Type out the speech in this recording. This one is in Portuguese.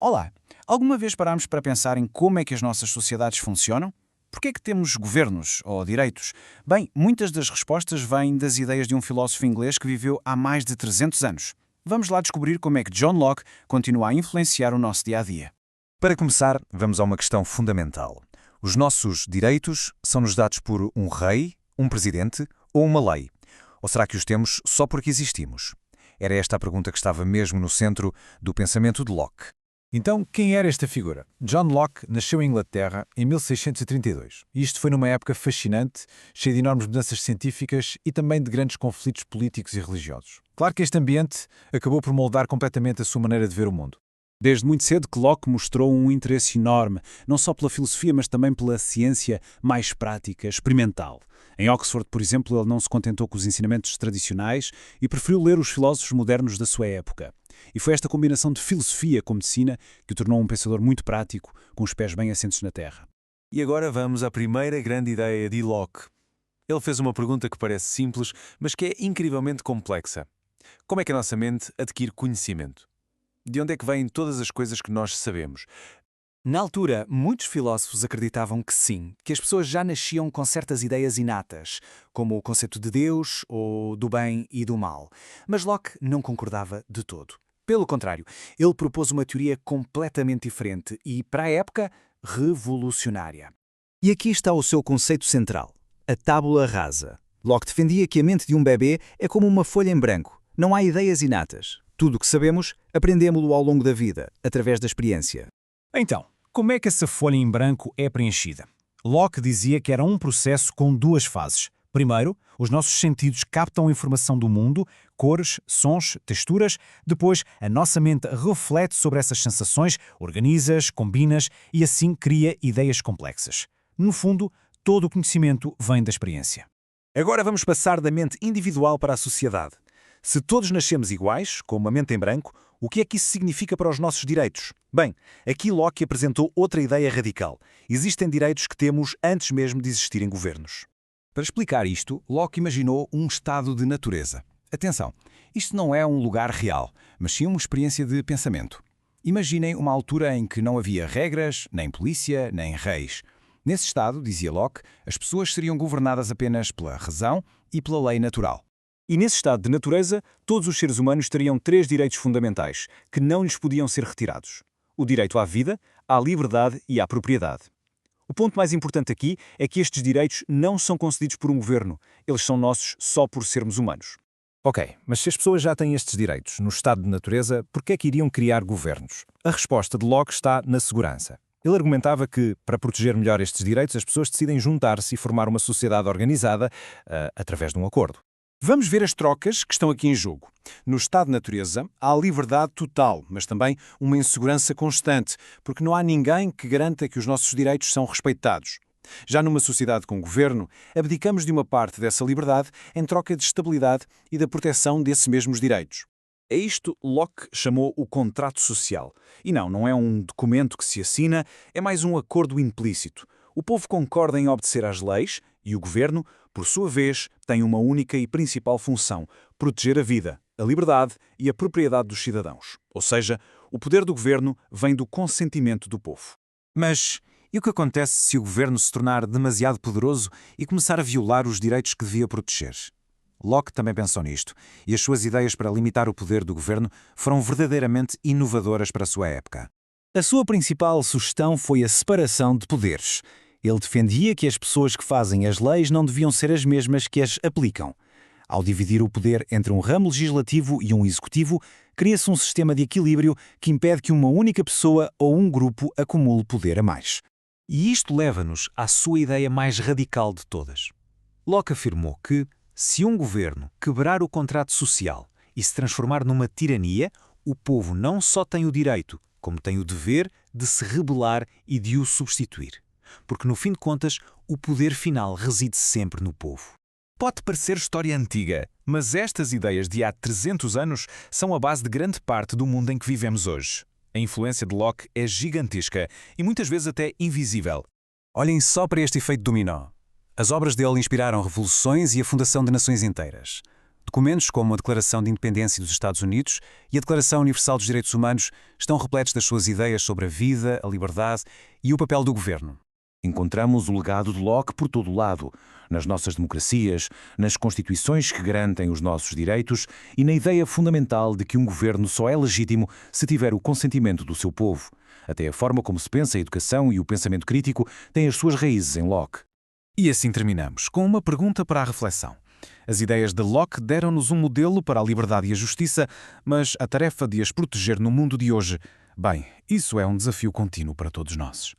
Olá! Alguma vez parámos para pensar em como é que as nossas sociedades funcionam? Por que é que temos governos ou direitos? Bem, muitas das respostas vêm das ideias de um filósofo inglês que viveu há mais de 300 anos. Vamos lá descobrir como é que John Locke continua a influenciar o nosso dia-a-dia. Para começar, vamos a uma questão fundamental. Os nossos direitos são-nos dados por um rei, um presidente ou uma lei? Ou será que os temos só porque existimos? Era esta a pergunta que estava mesmo no centro do pensamento de Locke. Então, quem era esta figura? John Locke nasceu em Inglaterra em 1632. E isto foi numa época fascinante, cheia de enormes mudanças científicas e também de grandes conflitos políticos e religiosos. Claro que este ambiente acabou por moldar completamente a sua maneira de ver o mundo. Desde muito cedo que Locke mostrou um interesse enorme, não só pela filosofia, mas também pela ciência mais prática, experimental. Em Oxford, por exemplo, ele não se contentou com os ensinamentos tradicionais e preferiu ler os filósofos modernos da sua época. E foi esta combinação de filosofia com medicina que o tornou um pensador muito prático, com os pés bem assentos na terra. E agora vamos à primeira grande ideia de Locke. Ele fez uma pergunta que parece simples, mas que é incrivelmente complexa. Como é que a nossa mente adquire conhecimento? De onde é que vêm todas as coisas que nós sabemos? Na altura, muitos filósofos acreditavam que sim, que as pessoas já nasciam com certas ideias inatas, como o conceito de Deus ou do bem e do mal. Mas Locke não concordava de todo. Pelo contrário, ele propôs uma teoria completamente diferente e, para a época, revolucionária. E aqui está o seu conceito central, a tábula rasa. Locke defendia que a mente de um bebê é como uma folha em branco. Não há ideias inatas. Tudo o que sabemos, aprendemos-lo ao longo da vida, através da experiência. Então, como é que essa folha em branco é preenchida? Locke dizia que era um processo com duas fases. Primeiro, os nossos sentidos captam a informação do mundo, cores, sons, texturas. Depois, a nossa mente reflete sobre essas sensações, organiza-as, combina-as e assim cria ideias complexas. No fundo, todo o conhecimento vem da experiência. Agora vamos passar da mente individual para a sociedade. Se todos nascemos iguais, com uma mente em branco, o que é que isso significa para os nossos direitos? Bem, aqui Locke apresentou outra ideia radical. Existem direitos que temos antes mesmo de existirem governos. Para explicar isto, Locke imaginou um estado de natureza. Atenção, isto não é um lugar real, mas sim uma experiência de pensamento. Imaginem uma altura em que não havia regras, nem polícia, nem reis. Nesse estado, dizia Locke, as pessoas seriam governadas apenas pela razão e pela lei natural. E nesse estado de natureza, todos os seres humanos teriam três direitos fundamentais, que não lhes podiam ser retirados: o direito à vida, à liberdade e à propriedade. O ponto mais importante aqui é que estes direitos não são concedidos por um governo, eles são nossos só por sermos humanos. Ok, mas se as pessoas já têm estes direitos no estado de natureza, por que é que iriam criar governos? A resposta de Locke está na segurança. Ele argumentava que, para proteger melhor estes direitos, as pessoas decidem juntar-se e formar uma sociedade organizada através de um acordo. Vamos ver as trocas que estão aqui em jogo. No estado de natureza, há liberdade total, mas também uma insegurança constante, porque não há ninguém que garanta que os nossos direitos são respeitados. Já numa sociedade com governo, abdicamos de uma parte dessa liberdade em troca de estabilidade e da proteção desses mesmos direitos. A isto Locke chamou o contrato social. E não é um documento que se assina, é mais um acordo implícito. O povo concorda em obedecer às leis e o governo, por sua vez, tem uma única e principal função: proteger a vida, a liberdade e a propriedade dos cidadãos. Ou seja, o poder do governo vem do consentimento do povo. Mas e o que acontece se o governo se tornar demasiado poderoso e começar a violar os direitos que devia proteger? Locke também pensou nisto, e as suas ideias para limitar o poder do governo foram verdadeiramente inovadoras para a sua época. A sua principal sugestão foi a separação de poderes. Ele defendia que as pessoas que fazem as leis não deviam ser as mesmas que as aplicam. Ao dividir o poder entre um ramo legislativo e um executivo, cria-se um sistema de equilíbrio que impede que uma única pessoa ou um grupo acumule poder a mais. E isto leva-nos à sua ideia mais radical de todas. Locke afirmou que, se um governo quebrar o contrato social e se transformar numa tirania, o povo não só tem o direito, como tem o dever de se rebelar e de o substituir. Porque, no fim de contas, o poder final reside sempre no povo. Pode parecer história antiga, mas estas ideias de há 300 anos são a base de grande parte do mundo em que vivemos hoje. A influência de Locke é gigantesca e muitas vezes até invisível. Olhem só para este efeito dominó. As obras dele inspiraram revoluções e a fundação de nações inteiras. Documentos como a Declaração de Independência dos Estados Unidos e a Declaração Universal dos Direitos Humanos estão repletos das suas ideias sobre a vida, a liberdade e o papel do governo. Encontramos o legado de Locke por todo o lado, nas nossas democracias, nas constituições que garantem os nossos direitos e na ideia fundamental de que um governo só é legítimo se tiver o consentimento do seu povo. Até a forma como se pensa a educação e o pensamento crítico têm as suas raízes em Locke. E assim terminamos, com uma pergunta para a reflexão. As ideias de Locke deram-nos um modelo para a liberdade e a justiça, mas a tarefa de as proteger no mundo de hoje, bem, isso é um desafio contínuo para todos nós.